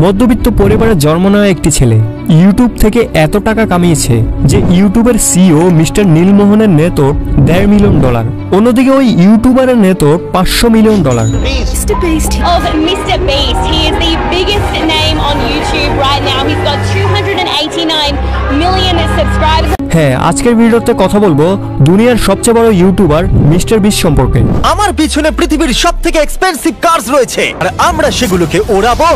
মধ্যবিত্ত পরিবারে জন্ম নেওয়া একটি ছেলে ইউটিউব থেকে এত টাকা কামিয়েছে যে ইউটিউবের সিইও মিস্টার নীলমোহনের নেতর $1.5 মিলিয়ন। অন্যদিকে ওই ইউটিউবারের নেতর $500 million. Mr. Beast. Of Mr. Beast. He is the biggest name on YouTube right now. He's got 289 million subscribers. হ্যাঁ, আজকের ভিডিওতে কথা বলবো দুনিয়ার সবচেয়ে বড় ইউটিউবার মিস্টার বিস্ট সম্পর্কে। আমার পিছনে পৃথিবীর সবথেকে এক্সপেন্সিভ কার্স রয়েছে আর আমরা সেগুলোকে ওড়াবো,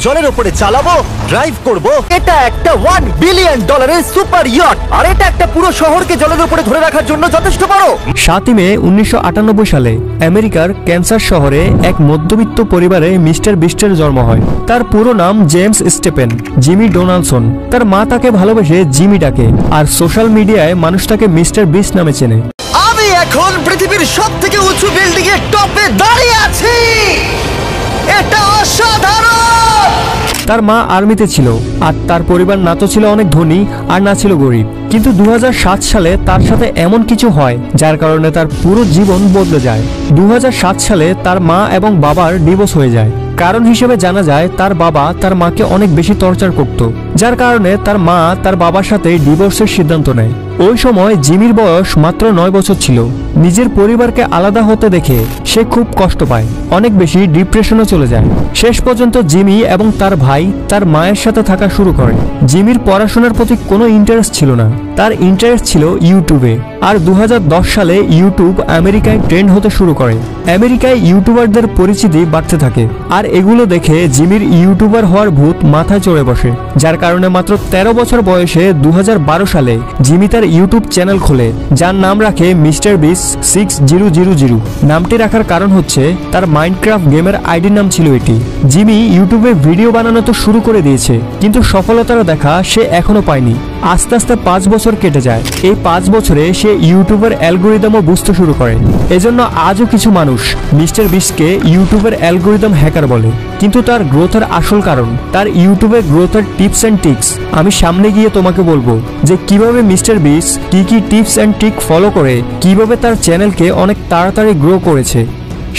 জলের উপরে চালাবো, ড্রাইভ করব। এটা একটা $1 বিলিয়ন সুপার ইয়ট আর এটা একটা পুরো শহরকে জলের উপরে ধরে রাখার জন্য যথেষ্ট বড়। 7 মে 1998 সালে আমেরিকার ক্যান্সাস শহরে এক মধ্যবিত্ত পরিবারে মিস্টার বিস্টের জন্ম হয়। তার পুরো নাম জেমস স্টেপেন জিমি ডোনাল্ডসন। তার মা তাকে ভালোবেসে জিমি ডাকে আর সোশ্যাল মিডিয়ায় মানুষ তাকে মিস্টার বিস্ট নামে চেনে। আমি এখন পৃথিবীর সবথেকে উঁচু বিল্ডিং এর টপে দাঁড়িয়ে আছি। এটা অসাধারণ। তার মা আর্মিতে ছিল আর তার পরিবার না তো ছিল অনেক ধনী আর না ছিল গরিব। কিন্তু 2007 সালে তার সাথে এমন কিছু হয় যার কারণে তার পুরো জীবন বদলে যায়। 2007 সালে তার মা এবং বাবার ডিভোর্স হয়ে যায়। কারণ হিসেবে জানা যায় তার বাবা তার মাকে অনেক বেশি টর্চার করত, যার কারণে তার মা তার বাবার সাথে ডিভোর্সের সিদ্ধান্ত নেয়। ওই সময় জিমির বয়স মাত্র 9 বছর ছিল। নিজের পরিবারকে আলাদা হতে দেখে সে খুব কষ্ট পায়, অনেক বেশি ডিপ্রেশনে চলে যায়। শেষ পর্যন্ত জিমি এবং তার ভাই তার মায়ের সাথে থাকা শুরু করে। জিমির পড়াশোনার প্রতি কোনো ইন্টারেস্ট ছিল না, তার ইন্টারেস্ট ছিল ইউটিউবে। আর 2010 সালে ইউটিউব আমেরিকায় ট্রেন্ড হতে শুরু করে। আমেরিকায় ইউটিউবারদের পরিচিতি বাড়তে থাকে আর এগুলো দেখে জিমির ইউটিউবার হওয়ার ভূত মাথায় চড়ে বসে, যার কারণে মাত্র 13 বছর বয়সে 2012 সালে জিমি তার ইউটিউব চ্যানেল খোলে, যার নাম রাখে মিস্টার বিস্ট 6000। নামটি রাখার কারণ হচ্ছে তার মাইনক্রাফট গেমের আইডির নাম ছিল এটি। জিমি ইউটিউবে ভিডিও বানানো তো শুরু করে দিয়েছে, কিন্তু সফলতার দেখা সে এখনো পায়নি। আস্তে আস্তে 5 বছর কেটে যায়। এই 5 বছরে সে ইউটিউবের অ্যালগোরিদমও বুঝতে শুরু করে। এজন্য আজও কিছু মানুষ মিস্টার বিস্টকে ইউটিউবের অ্যালগোরিদম হ্যাকার বলে। কিন্তু তার গ্রোথের আসল কারণ তার ইউটিউবের গ্রোথের টিপস অ্যান্ড ট্রিক্স। আমি সামনে গিয়ে তোমাকে বলবো যে কিভাবে মিস্টার বিস্ট কি টিপস অ্যান্ড ট্রিক ফলো করে কিভাবে তার চ্যানেলকে অনেক তাড়াতাড়ি গ্রো করেছে।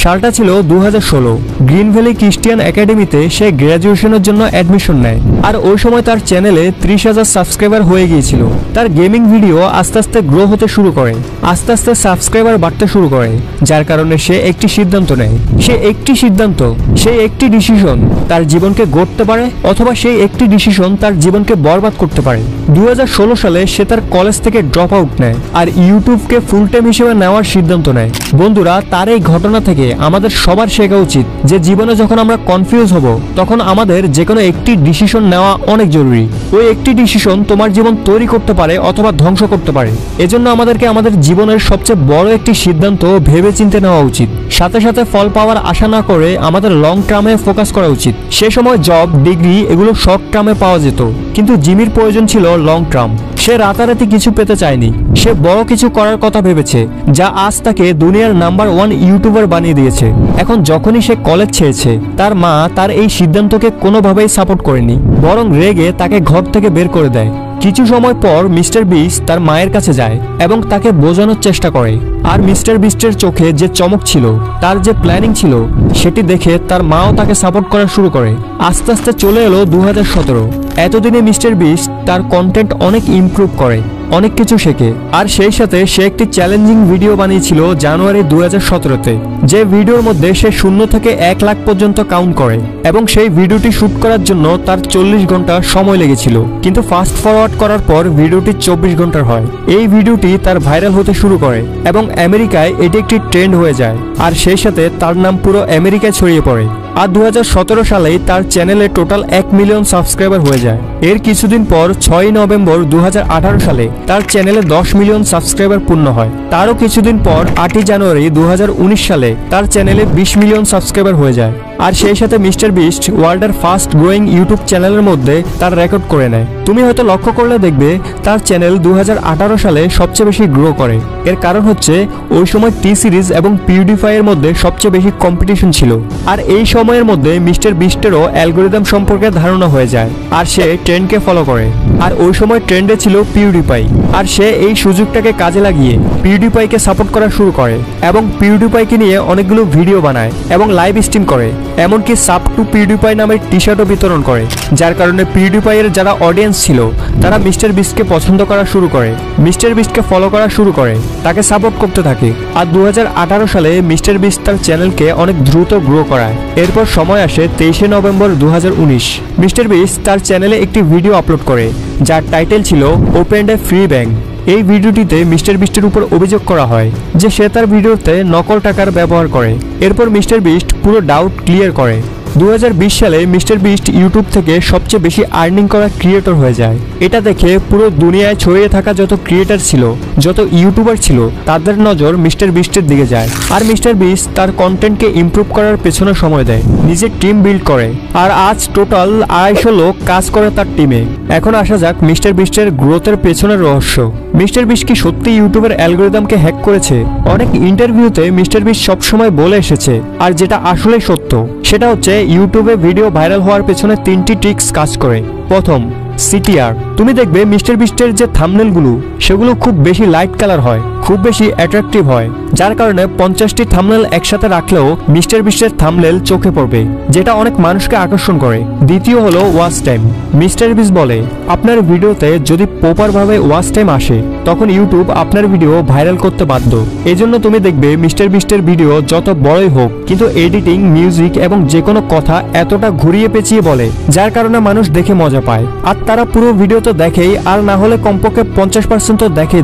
সালটা ছিল 2016। গ্রিন ভ্যালি খ্রিস্টিয়ান একাডেমিতে সে গ্র্যাজুয়েশনের জন্য অ্যাডমিশন নেয় আর ওই সময় তার চ্যানেলে 30,000 সাবস্ক্রাইবার হয়ে গিয়েছিল। তার গেমিং ভিডিও আস্তে আস্তে গ্রো হতে শুরু করে, আস্তে আস্তে সাবস্ক্রাইবার বাড়তে শুরু করে, যার কারণে সে একটি সিদ্ধান্ত নেয়। সেই একটি ডিসিশন তার জীবনকে গড়তে পারে অথবা সেই একটি ডিসিশন তার জীবনকে বরবাদ করতে পারে। 2016 সালে সে তার কলেজ থেকে ড্রপ আউট নেয় আর ইউটিউবকে ফুল টাইম হিসেবে নেওয়ার সিদ্ধান্ত নেয়। বন্ধুরা, তার এই ঘটনা থেকে আমাদের সবার শেখা উচিত যে জীবনে যখন আমরা কনফিউজ হব তখন আমাদের যে কোনো একটি ডিসিশন নেওয়া অনেক জরুরি। ওই একটি ডিসিশন তোমার জীবন তৈরি করতে পারে অথবা ধ্বংস করতে পারে। এজন্য আমাদেরকে আমাদের জীবনের সবচেয়ে বড় একটি সিদ্ধান্ত ভেবে চিন্তে নেওয়া উচিত। সাথে সাথে ফল পাওয়ার আশা না করে আমাদের লং টার্মে ফোকাস করা উচিত। সে সময় জব, ডিগ্রি এগুলো শর্ট টার্মে পাওয়া যেত, কিন্তু জিমির প্রয়োজন ছিল লং টার্ম। সে রাতারাতি কিছু পেতে চায়নি, সে বড় কিছু করার কথা ভেবেছে যা আজ তাকে দুনিয়ার নাম্বার 1 ইউটিউবার বানিয়ে দিয়েছে। এখন যখনই সে কলেজ ছেড়েছে তার মা তার এই সিদ্ধান্তকে কোনোভাবেই সাপোর্ট করেনি, বরং রেগে তাকে ঘর থেকে বের করে দেয়। কিছু সময় পর মিস্টার বিস্ট তার মায়ের কাছে যায় এবং তাকে বোঝানোর চেষ্টা করে। আর মিস্টার বিস্টের চোখে যে চমক ছিল, তার যে প্ল্যানিং ছিল, সেটি দেখে তার মাও তাকে সাপোর্ট করা শুরু করে। আস্তে আস্তে চলে এলো 2017। এতদিনে মিস্টার বিস্ট তার কন্টেন্ট অনেক ইমপ্রুভ করে, অনেক কিছু শেখে। আর সেই সাথে সে একটি চ্যালেঞ্জিং ভিডিও বানিয়েছিল জানুয়ারি 2017-তে, যে ভিডিওর মধ্যে সে 0 থেকে 1 লাখ পর্যন্ত কাউন্ট করে এবং সেই ভিডিওটি শুট করার জন্য তার 40 ঘন্টা সময় লেগেছিল। কিন্তু ফাস্ট ফরওয়ার্ড করার পর ভিডিওটি 24 ঘন্টার হয়। এই ভিডিওটি তার ভাইরাল হতে শুরু করে এবং আমেরিকায় এটি একটি ট্রেন্ড হয়ে যায় আর সেই সাথে তার নাম পুরো আমেরিকায় ছড়িয়ে পড়ে। আর 2017 সালেই তার চ্যানেলে টোটাল 1 মিলিয়ন সাবস্ক্রাইবার হয়ে যায়। এর কিছুদিন পর 6 নভেম্বর 2018 সালে তার চ্যানেলে 10 মিলিয়ন সাবস্ক্রাইবার পূর্ণ হয়। তারও কিছুদিন পর 8 জানুয়ারি 2019 সালে তার চ্যানেলে 20 মিলিয়ন সাবস্ক্রাইবার হয়ে যায়। আর সেই সাথে মিস্টার বিস্ট ওয়ার্ল্ডের ফাস্ট গ্রোয়িং ইউটিউব চ্যানেলের মধ্যে তার রেকর্ড করে নেয়। তুমি হয়তো লক্ষ্য করলে দেখবে তার চ্যানেল 2018 সালে সবচেয়ে বেশি গ্রো করে। এর কারণ হচ্ছে ওই সময় টি সিরিজ এবং পিউডিফাই এর মধ্যে সবচেয়ে বেশি কম্পিটিশন ছিল। আর এই সময়ের মধ্যে মিস্টার বিস্টেরও অ্যালগোরিদম সম্পর্কে ধারণা হয়ে যায় আর সে ট্রেন্ডকে ফলো করে। আর ওই সময় ট্রেন্ডে ছিল পিউডিফাই, আর সে এই সুযোগটাকে কাজে লাগিয়ে পিউডিফাইকে সাপোর্ট করা শুরু করে এবং পিউডিফাইকে নিয়ে অনেকগুলো ভিডিও বানায় এবং লাইভ স্ট্রিম করে। এমনকি সাব টু পিউডিপাই নামের টি শার্টও বিতরণ করে, যার কারণে পিউডিপাইয়ের যারা অডিয়েন্স ছিল তারা মিস্টার বিস্টকে পছন্দ করা শুরু করে, মিস্টার বিস্টকে ফলো করা শুরু করে, তাকে সাপোর্ট করতে থাকে। আর 2018 সালে মিস্টার বিস্ট তার চ্যানেলকে অনেক দ্রুত গ্রো করায়। এরপর সময় আসে 23 নভেম্বর 2019। মিস্টার বিস্ট তার চ্যানেলে একটি ভিডিও আপলোড করে যার টাইটেল ছিল ওপেন্ড এ ফ্রি ব্যাংক। এই ভিডিওটিতে মিস্টার বিস্টের উপর অভিযোগ করা হয় যে সে তার ভিডিওতে নকল টাকার ব্যবহার করে। এরপর মিস্টার বিস্ট পুরো ডাউট ক্লিয়ার করে। 2020 সালে মিস্টার বিস্ট ইউটিউব থেকে সবচেয়ে বেশি আর্নিং করা ক্রিয়েটর হয়ে যায়। এটা দেখে পুরো দুনিয়ায় ছড়িয়ে থাকা যত ক্রিয়েটর ছিল, যত ইউটিউবার ছিল, তাদের নজর মিস্টার বিস্টের দিকে যায়। আর মিস্টার বিস্ট তার কন্টেন্টকে ইমপ্রুভ করার পেছনে সময় দেয়, নিজের টিম বিল্ড করে। আর আজ টোটাল 250 লোক কাজ করে তার টিমে। এখন আসা যাক মিস্টার বিস্টের গ্রোথের পেছনের রহস্য। মিস্টার বিস্ট কি সত্যি ইউটিউবের অ্যালগরিদমকে হ্যাক করেছে? অনেক ইন্টারভিউতে মিস্টার বিস্ট সবসময় বলে এসেছে, আর যেটা আসলেই সত্য সেটা হচ্ছে ইউটিউবে ভিডিও ভাইরাল হওয়ার পেছনে 3টি ট্রিক্স কাজ করে। প্রথম, সিটিআর। তুমি দেখবে মিস্টার বিস্টের যে থাম্বনেলগুলো সেগুলো খুব বেশি লাইট কালার হয়, খুব বেশি অ্যাট্রাকটিভ হয়, যার কারণে 50টি থাম্বনেল একসাথে রাখলেও মিস্টার বিস্টের থাম্বনেল চোখে পড়বে, যেটা অনেক মানুষকে আকর্ষণ করে। দ্বিতীয় হলো ওয়াচ টাইম। মিস্টার বিস্ট বলে আপনার ভিডিওতে যদি প্রপারভাবে ওয়াচ টাইম আসে তখন ইউটিউব আপনার ভিডিও ভাইরাল করতে বাধ্য। এজন্য তুমি দেখবে মিস্টার বিস্টের ভিডিও যত বড়ই হোক কিন্তু এডিটিং, মিউজিক এবং যে কোনো কথা এতটা ঘুরিয়ে পেঁচিয়ে বলে যার কারণে মানুষ দেখে মজা পায়। আর তারা পুরো ভিডিও তো দেখেই, আর না হলে কমপক্ষে 50% তো দেখে,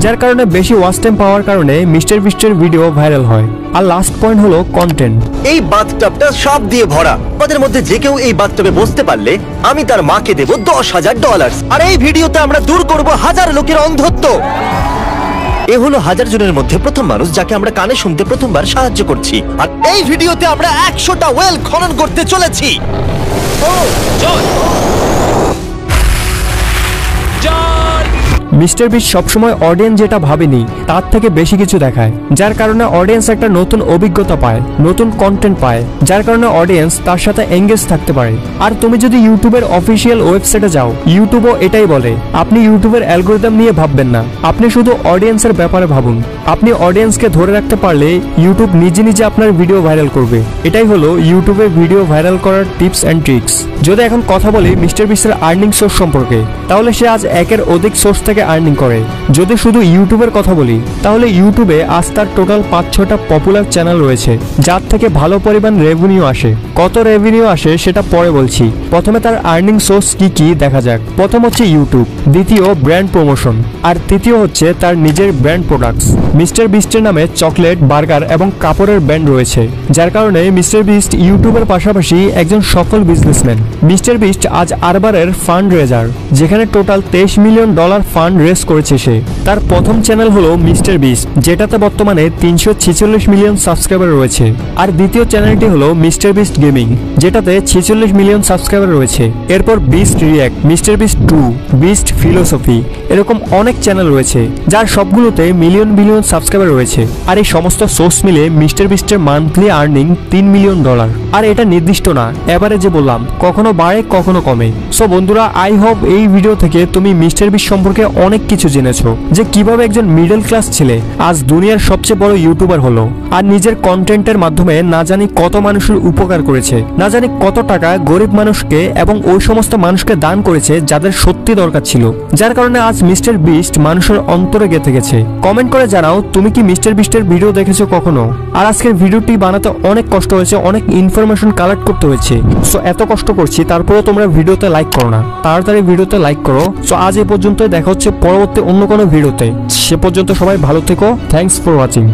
যার কারণে বেশি ওয়াচ টাইম পাওয়ার কারণে মিস্টার বিস্টের ভিডিও ভাইরাল হয়। আর লাস্ট পয়েন্ট হলো কন্টেন্ট। এই বাথটাবটা সব দিয়ে ভরা। আমাদের মধ্যে যে কেউ এই বাথটাবে বসতে পারলে আমি তার মাকে দেব $10,000। আর এই ভিডিওতে আমরা দূর করব 1000 লোকের অন্ধত্ব। এ হলো 1000 জনের মধ্যে প্রথম মানুষ যাকে আমরা কানে শুনতে প্রথমবার সাহায্য করছি। আর এই ভিডিওতে আমরা 100টা ওয়েল খনন করতে চলেছি। মিস্টার বিস্ট সবসময় অডিয়েন্স যেটা ভাবেনি তার থেকে বেশি কিছু দেখায়, যার কারণে অডিয়েন্স একটা নতুন অভিজ্ঞতা পায়, নতুন কন্টেন্ট পায়, যার কারণে অডিয়েন্স তার সাথে এঙ্গেজ থাকতে পারে। আর তুমি যদি ইউটিউবের অফিসিয়াল ওয়েবসাইটে যাও, ইউটিউবও এটাই বলে আপনি ইউটিউবের অ্যালগরিদম নিয়ে ভাববেন না, আপনি শুধু অডিয়েন্সের ব্যাপারে ভাবুন। আপনি অডিয়েন্সকে ধরে রাখতে পারলে ইউটিউব নিজে নিজে আপনার ভিডিও ভাইরাল করবে। এটাই হলো ইউটিউবে ভিডিও ভাইরাল করার টিপস অ্যান্ড ট্রিক্স। যদি এখন কথা বলি মিস্টার বিস্টের আর্নিং সোর্স সম্পর্কে, তাহলে সে আজ একের অধিক সোর্স থেকে আর্নিং করে। যদি শুধু ইউটিউবের কথা বলি তাহলে ইউটিউবে আজ তার টোটাল 5-6টা পপুলার চ্যানেল রয়েছে যার থেকে ভালো পরিমাণ রেভিনিউ আসে। কত রেভিনিউ আসে সেটা পরে বলছি, প্রথমে তার আর্নিং সোর্স কি কি দেখা যাক। প্রথম হচ্ছে ইউটিউব, দ্বিতীয় ব্র্যান্ড প্রমোশন, আর তৃতীয় হচ্ছে তার নিজের ব্র্যান্ড প্রোডাক্টস। মিস্টার বিস্টের নামে চকলেট, বার্গার এবং কাপড়ের ব্র্যান্ড রয়েছে, যার কারণে মিস্টার বিস্ট ইউটিউবের পাশাপাশি একজন সফল বিজনেসম্যান। মিস্টার বিস্ট আজ আরবারের ফান্ড রেজার, যেখানে টোটাল $23 মিলিয়ন ফান্ড রেজ করেছে সে। তার প্রথম চ্যানেল হলো মিস্টার বিস্ট, যেটাতে বর্তমানে 346 মিলিয়ন সাবস্ক্রাইবার রয়েছে। আর দ্বিতীয় চ্যানেলটি হলো মিস্টার বিস্ট গেমিং, যেটাতে 46 মিলিয়ন সাবস্ক্রাইবার রয়েছে। এরপর beast react, mister beast 2, beast philosophy, এরকম অনেক চ্যানেল রয়েছে যার সবগুলোতে মিলিয়ন বিলিয়ন সাবস্ক্রাইবার রয়েছে। আর এই সমস্ত সোর্স মিলে মিস্টার বিস্টের মান্থলি আর্নিং $3 মিলিয়ন। আর এটা নির্দিষ্ট না, এভারেজে বললাম, কখনো বাড়ে কখনো কমে। সো বন্ধুরা, আই হোপ এই ভিডিও থেকে তুমি মিস্টার বিস্ট সম্পর্কে অনেক কিছু জেনেছো, যে কিভাবে একজন মিডল ক্লাস ছেলে আজ দুনিয়ার সবচেয়ে বড় ইউটিউবার হলো, আর নিজের কন্টেন্টের মাধ্যমে না জানি কত মানুষের উপকার করেছে, না জানি কত টাকা গরিব মানুষকে এবং ওই সমস্ত মানুষকে দান করেছে যাদের সত্যি দরকার ছিল, যার কারণে আজ মিস্টার বিস্ট মানুষের অন্তরে গেঁথে গেছে। কমেন্ট করে জানাও তুমি কি মিস্টার বিস্টের ভিডিও দেখেছো কখনো। আর আজকের ভিডিওটি বানাতে অনেক কষ্ট হয়েছে, অনেক ইনফরমেশন কালেক্ট করতে হয়েছে। সো এত কষ্ট করছি, তারপরেও তোমরা ভিডিওতে লাইক করো না, তাড়াতাড়ি ভিডিওতে লাইক করো। সো আজ এই পর্যন্ত, দেখা হচ্ছে পরবর্তী অন্য কোনো ভিডিওতে। সে পর্যন্ত সবাই ভালো থেকো। Thanks for watching.